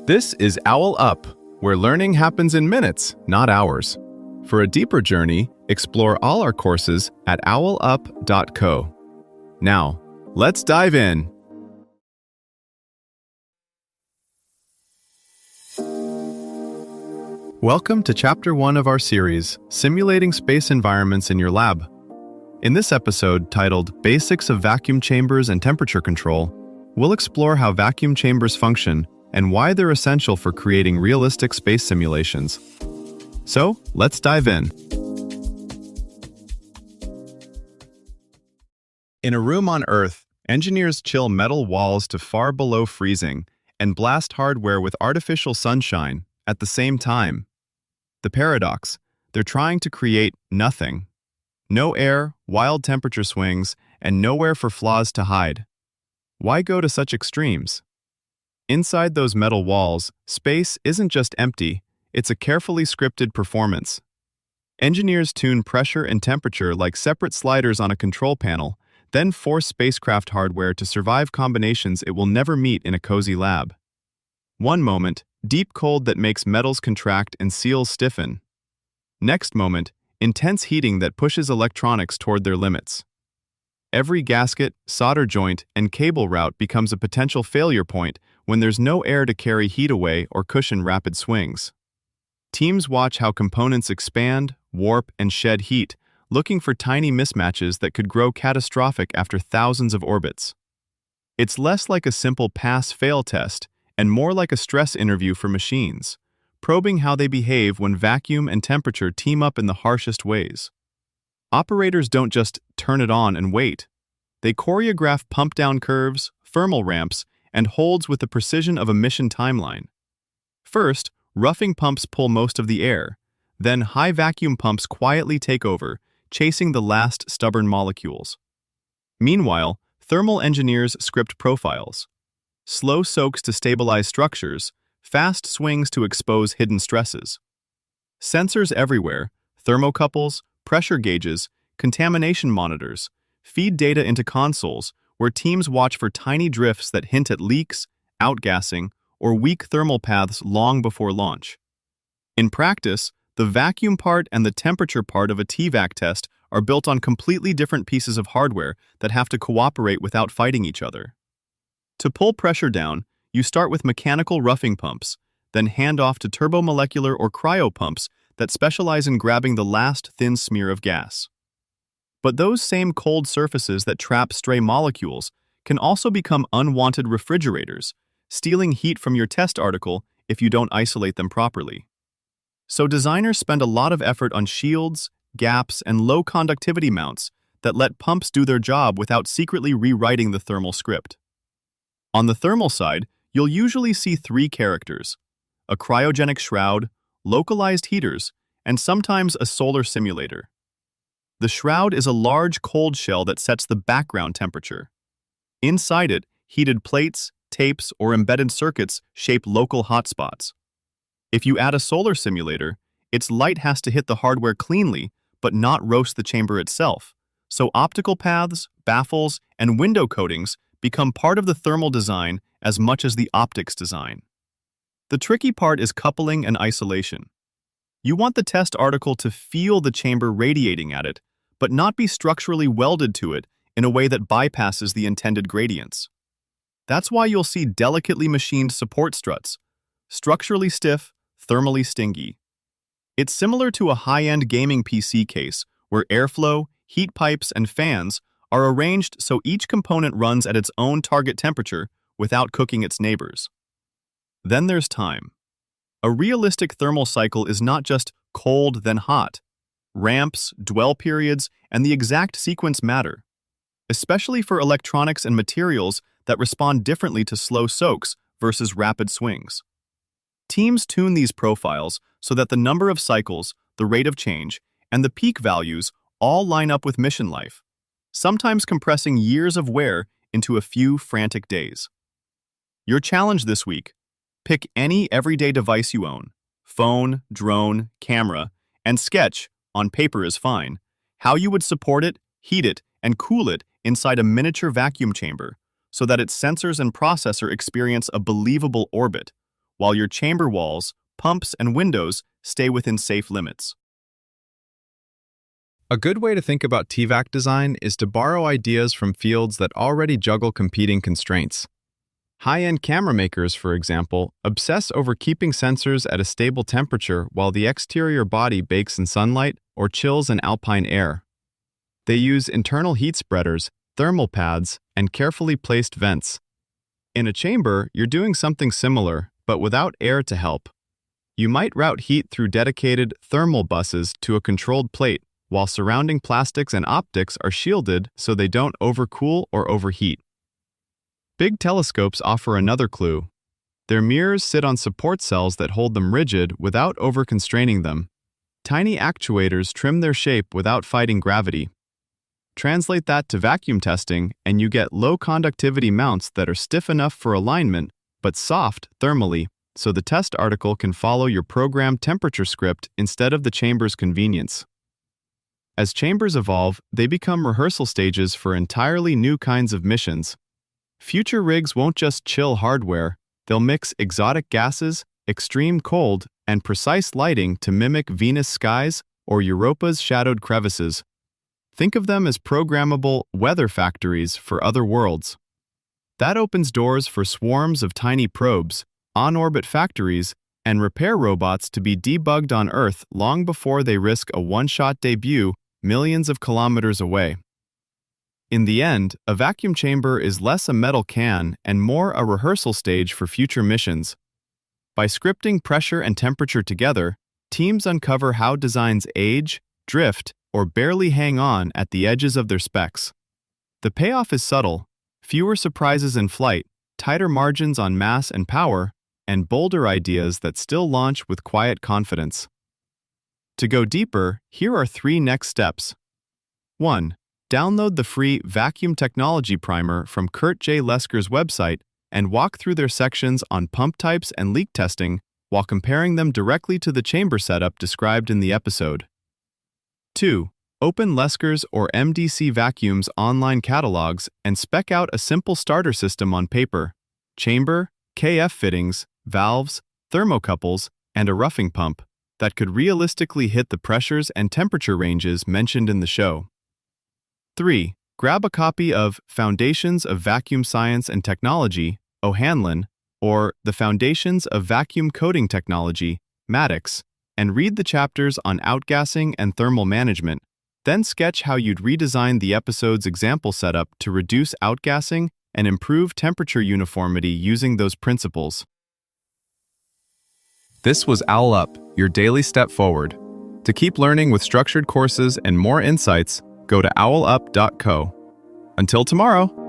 This is OwlUp, where learning happens in minutes, not hours. For a deeper journey, explore all our courses at owlup.co. Now, let's dive in. Welcome to Chapter 1 of our series, Simulating Space Environments in Your Lab. In this episode, titled Basics of Vacuum Chambers and Temperature Control, we'll explore how vacuum chambers function and why they're essential for creating realistic space simulations. So, let's dive in. In a room on Earth, engineers chill metal walls to far below freezing and blast hardware with artificial sunshine at the same time. The paradox: they're trying to create nothing. No air, wild temperature swings, and nowhere for flaws to hide. Why go to such extremes? Inside those metal walls, space isn't just empty, it's a carefully scripted performance. Engineers tune pressure and temperature like separate sliders on a control panel, then force spacecraft hardware to survive combinations it will never meet in a cozy lab. One moment, deep cold that makes metals contract and seals stiffen. Next moment, intense heating that pushes electronics toward their limits. Every gasket, solder joint, and cable route becomes a potential failure point when there's no air to carry heat away or cushion rapid swings. Teams watch how components expand, warp, and shed heat, looking for tiny mismatches that could grow catastrophic after thousands of orbits. It's less like a simple pass-fail test and more like a stress interview for machines, probing how they behave when vacuum and temperature team up in the harshest ways. Operators don't just turn it on and wait. They choreograph pump-down curves, thermal ramps, and holds with the precision of a mission timeline. First, roughing pumps pull most of the air. Then high vacuum pumps quietly take over, chasing the last stubborn molecules. Meanwhile, thermal engineers script profiles. Slow soaks to stabilize structures, fast swings to expose hidden stresses. Sensors everywhere, thermocouples, pressure gauges, contamination monitors, feed data into consoles where teams watch for tiny drifts that hint at leaks, outgassing, or weak thermal paths long before launch. In practice, the vacuum part and the temperature part of a TVAC test are built on completely different pieces of hardware that have to cooperate without fighting each other. To pull pressure down, you start with mechanical roughing pumps, then hand off to turbomolecular or cryo pumps that specialize in grabbing the last thin smear of gas. But those same cold surfaces that trap stray molecules can also become unwanted refrigerators, stealing heat from your test article if you don't isolate them properly. So designers spend a lot of effort on shields, gaps, and low conductivity mounts that let pumps do their job without secretly rewriting the thermal script. On the thermal side, you'll usually see three characters: a cryogenic shroud, localized heaters, and sometimes a solar simulator. The shroud is a large cold shell that sets the background temperature. Inside it, heated plates, tapes, or embedded circuits shape local hotspots. If you add a solar simulator, its light has to hit the hardware cleanly, but not roast the chamber itself, so optical paths, baffles, and window coatings become part of the thermal design as much as the optics design. The tricky part is coupling and isolation. You want the test article to feel the chamber radiating at it, but not be structurally welded to it in a way that bypasses the intended gradients. That's why you'll see delicately machined support struts, structurally stiff, thermally stingy. It's similar to a high-end gaming PC case where airflow, heat pipes, and fans are arranged so each component runs at its own target temperature without cooking its neighbors. Then there's time. A realistic thermal cycle is not just cold then hot. Ramps, dwell periods, and the exact sequence matter, especially for electronics and materials that respond differently to slow soaks versus rapid swings. Teams tune these profiles so that the number of cycles, the rate of change, and the peak values all line up with mission life, sometimes compressing years of wear into a few frantic days. Your challenge this week: pick any everyday device you own, phone, drone, camera, and sketch, on paper is fine, how you would support it, heat it, and cool it inside a miniature vacuum chamber so that its sensors and processor experience a believable orbit, while your chamber walls, pumps, and windows stay within safe limits. A good way to think about TVAC design is to borrow ideas from fields that already juggle competing constraints. High-end camera makers, for example, obsess over keeping sensors at a stable temperature while the exterior body bakes in sunlight or chills in alpine air. They use internal heat spreaders, thermal pads, and carefully placed vents. In a chamber, you're doing something similar, but without air to help. You might route heat through dedicated thermal buses to a controlled plate, while surrounding plastics and optics are shielded so they don't overcool or overheat. Big telescopes offer another clue. Their mirrors sit on support cells that hold them rigid without over-constraining them. Tiny actuators trim their shape without fighting gravity. Translate that to vacuum testing, and you get low-conductivity mounts that are stiff enough for alignment, but soft thermally, so the test article can follow your programmed temperature script instead of the chamber's convenience. As chambers evolve, they become rehearsal stages for entirely new kinds of missions. Future rigs won't just chill hardware, they'll mix exotic gases, extreme cold, and precise lighting to mimic Venus skies or Europa's shadowed crevices. Think of them as programmable weather factories for other worlds. That opens doors for swarms of tiny probes, on-orbit factories, and repair robots to be debugged on Earth long before they risk a one-shot debut millions of kilometers away. In the end, a vacuum chamber is less a metal can and more a rehearsal stage for future missions. By scripting pressure and temperature together, teams uncover how designs age, drift, or barely hang on at the edges of their specs. The payoff is subtle: fewer surprises in flight, tighter margins on mass and power, and bolder ideas that still launch with quiet confidence. To go deeper, here are 3 next steps. 1. Download the free Vacuum Technology Primer from Kurt J. Lesker's website and walk through their sections on pump types and leak testing while comparing them directly to the chamber setup described in the episode. 2. Open Lesker's or MDC Vacuum's online catalogs and spec out a simple starter system on paper: chamber, KF fittings, valves, thermocouples, and a roughing pump that could realistically hit the pressures and temperature ranges mentioned in the show. 3. Grab a copy of Foundations of Vacuum Science and Technology, O'Hanlon, or The Foundations of Vacuum Coating Technology, Maddox, and read the chapters on outgassing and thermal management. Then sketch how you'd redesign the episode's example setup to reduce outgassing and improve temperature uniformity using those principles. This was OwlUp, your daily step forward. To keep learning with structured courses and more insights, go to owlup.co. Until tomorrow!